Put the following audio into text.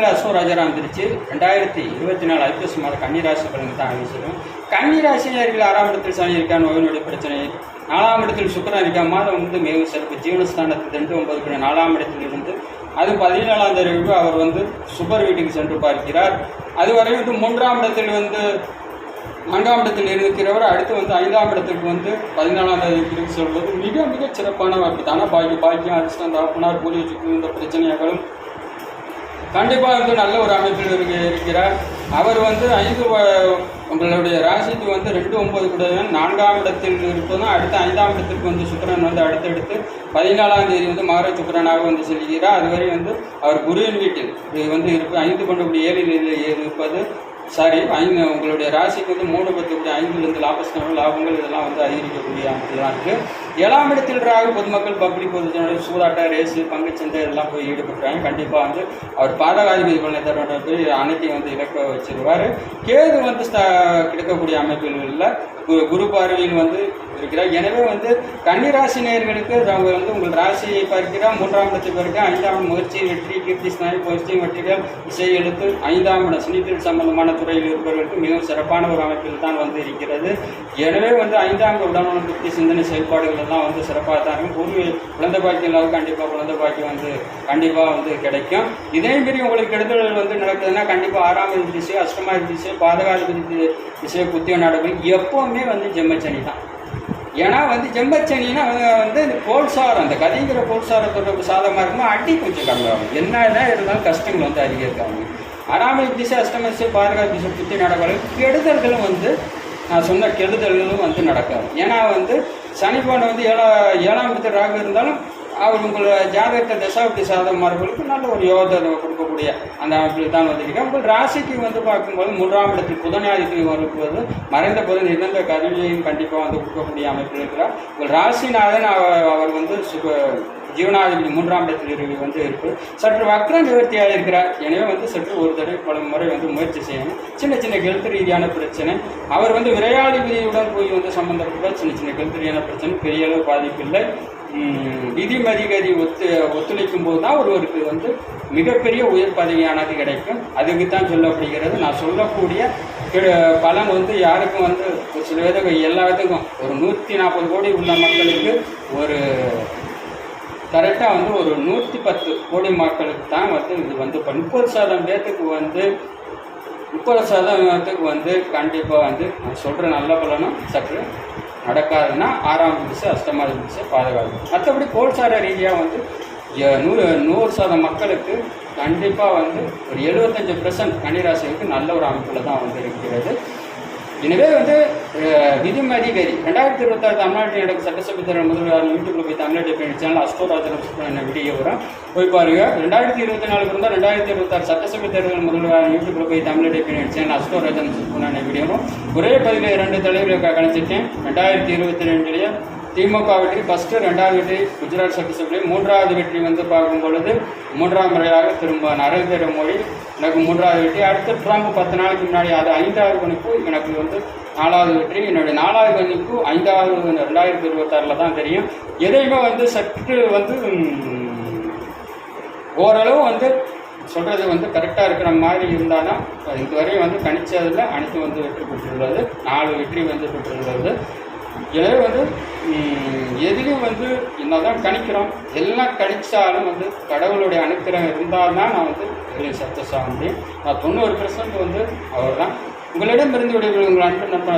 அமைப்பில் அஸ்வராஜராக வந்துருச்சு. 2024 ஐப்பசி மாதம் கன்னிராசி பலன் தான் ஆரம்பிச்சிடும். கன்னிராசினியர்கள் 6ஆம் இடத்தில் சனி இருக்கா, நோய் நொடி பிரச்சனை. 4ஆம் இடத்தில் சுக்கிரன் இருக்கா, மாதம் வந்து மிகவும் சிறப்பு. ஜீவனஸ்தானத்தில் 2-9 4ஆம் இடத்தில் இருந்து அது 17ஆம் தேதி அவர் வந்து சுபர் வீட்டுக்கு சென்று பார்க்கிறார். அதுவரை வந்து 3ஆம் இடத்தில் வந்து 4ஆம் இடத்தில் இருக்கிறவர் அடுத்து வந்து 5ஆம் இடத்துக்கு வந்து 14ஆம் தேதி சொல்வது மிக மிக சிறப்பான வாய்ப்பு. தானே பாக்கியம் அதிர்ஷ்டம் தாப்பனார் கூலி சுற்றி இந்த பிரச்சனைகளும் கண்டிப்பாக வந்து நல்ல ஒரு அமைப்பில் இருக்கிறார். அவர் வந்து உங்களுடைய ராசிக்கு வந்து 2-9 கூட 4ஆம் இடத்தில் இருப்பதும் அடுத்து 5ஆம் இடத்திற்கு வந்து சுக்கிரன் வந்து அடுத்தடுத்து 14ஆம் தேதி வந்து மகர சுக்கிரனாக வந்து செல்கிறார். அதுவரை வந்து அவர் குருவின் வீட்டில் வந்து 5-7 இருப்பது உங்களுடைய ராசிக்கு வந்து 3-10-5 லாபங்கள் இதெல்லாம் வந்து அதிகரிக்கக்கூடிய அமைப்புலாம் இருக்குது. 7ஆம் இடத்தில் ராகு பொதுமக்கள் பப்ளிக் பொதுஜன சூதாட்ட ரேஸு பங்குச்சந்தை இதெல்லாம் போய் ஈடுபட்டுறாங்க. கண்டிப்பாக வந்து அவர் பாதகாதிபதி பலனை தர போய் அனைத்தையும் வந்து இலக்க வச்சிருவார். கேது வந்து கிடைக்கக்கூடிய அமைப்பில் இல்லை, குரு பார்வையில் வந்து இருக்கிறார். எனவே வந்து கன்னிராசி நேயர்களுக்கு அவங்க வந்து உங்கள் ராசியை பார்க்கிறார். 3ஆம் இடத்தை பார்க்க 5ஆம் முயற்சி வெற்றி கீர்த்தி ஸ்நாயி பயிற்சி வெற்றிகள் இசை எழுத்து 5ஆம் இடம் சினித்தல் சம்பந்தமான துறையில் இருப்பவர்களுக்கு மிகவும் சிறப்பான ஒரு அமைப்பில் தான் வந்து இருக்கிறது. எனவே வந்து 5ஆம் உடல்நலம் திருப்தி சிந்தனை செயல்பாடுகள் எல்லாம் வந்து சிறப்பாக தான் இருக்கும். குழந்தை பாக்கியம் இல்லாத கண்டிப்பாக குழந்தை பாக்கியம் வந்து கண்டிப்பாக வந்து கிடைக்கும். இதே மாரி உங்களுக்கு கெடுதல்கள் வந்து நடக்குதுன்னா கண்டிப்பாக 6ஆம் திசை அஷ்டமாதி திசை பாதகாதிபதி திசை புத்திய நாடுகள் எப்போவுமே வந்து ஜென்மச்சனி தான். ஏன்னா வந்து ஜென்மச்சனின்னா வந்து இந்த போல்சாரம் அந்த கதிங்கிற போல்சாரத்தோட சாதமாக இருக்கும்போது அடி கொஞ்சம் கம்மியாகும். என்னதான் இருந்தாலும் கஷ்டங்கள் வந்து அதிகரிக்காங்க. 6ஆம் திசை அஷ்டம திசை பாதகாதி திசை புத்தி நாடுகளும் கெடுதல்களும் வந்து நான் சொன்ன கெடுதல்களும் வந்து நடக்காது. ஏன்னா வந்து சனி போன வந்து 7ஆம் இடத்தில் ராகு இருந்தாலும் அவர் உங்களோட ஜாதகத்தை தசாப்தி சாதகமார்களுக்கு நல்ல ஒரு யோகத்தை கொடுக்கக்கூடிய அந்த அமைப்பில் தான் வந்திருக்கேன். உங்கள் ராசிக்கு வந்து பார்க்கும்போது 3ஆம் இடத்தில் புதனாதிக்கு வரும்போது மறைந்த புதன் இருந்த கல்வியையும் கண்டிப்பாக வந்து கொடுக்கக்கூடிய அமைப்பில் இருக்கிறார். உங்கள் ராசிநாதன் அவர் வந்து ஜீவனாதிபதி 3ஆம் இடத்தில் வந்து இருக்குது. சற்று வக்ர நிவர்த்தியாக இருக்கிறார். எனவே வந்து சற்று ஒரு தடவை பல முறை வந்து முயற்சி செய்யணும். சின்ன சின்ன கெழுத்து ரீதியான பிரச்சனை அவர் வந்து விரையாதிபதியுடன் போய் வந்து சம்பந்தப்பட்ட சின்ன சின்ன கெழுத்து ரீதியான பிரச்சனை பெரிய அளவு பாதிப்பில்லை. விதிமதிகதி ஒத்துழைக்கும் போது தான் ஒருவருக்கு வந்து மிகப்பெரிய உயர் பதவியானது கிடைக்கும். அதுக்கு தான் சொல்லப்படுகிறது. நான் சொல்லக்கூடிய பலன் வந்து யாருக்கும் வந்து சில விதம் எல்லா விதக்கும் ஒரு 140 கோடி உள்ள மக்களுக்கு ஒரு கரெக்டாக வந்து ஒரு 110 கோடி மக்களுக்கு தான் வந்து இது வந்து 30% பேர்த்துக்கு வந்து 30% வந்து கண்டிப்பாக வந்து நான் சொல்கிற நல்ல பலனும் சற்று நடக்காதுன்னா 6ஆம் திசை அஷ்டமாதி திசை பாதுகாப்பு. மற்றபடி கோல்சார ரீதியாக வந்து 100% மக்களுக்கு கண்டிப்பாக வந்து ஒரு 75% கன்னிராசிகளுக்கு நல்ல ஒரு அமைப்பில் தான் வந்து இருக்கிறது. எனவே வந்து விதிமதிகதி 2026 தமிழ்நாட்டில் நடக்கும் சட்டசபை தேர்தல் முதல்வர் யூடியூப்ல போய் தமிழ்நாட்டு சேனல் அஸ்ட்ரோராஜன் வீடியோ வரும் போய் பாருங்க. 2024 இருந்தால் 2026 சட்டசபை தேர்தல் முதல்வர் யூடியூப்ல போய் தமிழ்நாட்டு சேனல் அஸ்ட்ரோராஜன் வீடியோ வரும். ஒரே பதிவில் 2 தலைவர்களை கணிச்சிட்டேன். 2022 திமுக வெற்றி ஃபஸ்ட்டு, 2வது வெற்றி குஜராத் சட்டசபையில், 3வது வெற்றி வந்து பார்க்கும் பொழுது 3ஆம் முறையாக திரும்ப நரேந்திர மோடி எனக்கு 3வது வெற்றி. அடுத்து ட்ரம்ப் 10 நாளைக்கு முன்னாடி அது 5வது கணிப்பு எனக்கு வந்து 4வது வெற்றி. என்னுடைய 4வது கணிப்பு 5வது 2026 தான் தெரியும். எதையுமே வந்து சற்று வந்து ஓரளவு வந்து சொல்கிறது வந்து கரெக்டாக இருக்கிற மாதிரி இருந்தால் தான் இதுவரையும் வந்து கணிச்சதில் அனைத்து வந்து வெற்றி பெற்றுள்ளது. 4 வெற்றி வந்து பெற்றுள்ளது. எனவே வந்து எதிலும் வந்து என்னதான் கணிக்கிறோம் எல்லாம் கணிச்சாலும் வந்து கடவுளுடைய அனுக்கிரம் இருந்தால் தான் நான் வந்து எதிலையும் சக்ஸஸ் ஆக முடியும். நான் 90% வந்து அவர் தான். உங்களிடமிருந்து விடைபெறும் உங்கள் அன்பு நண்பன்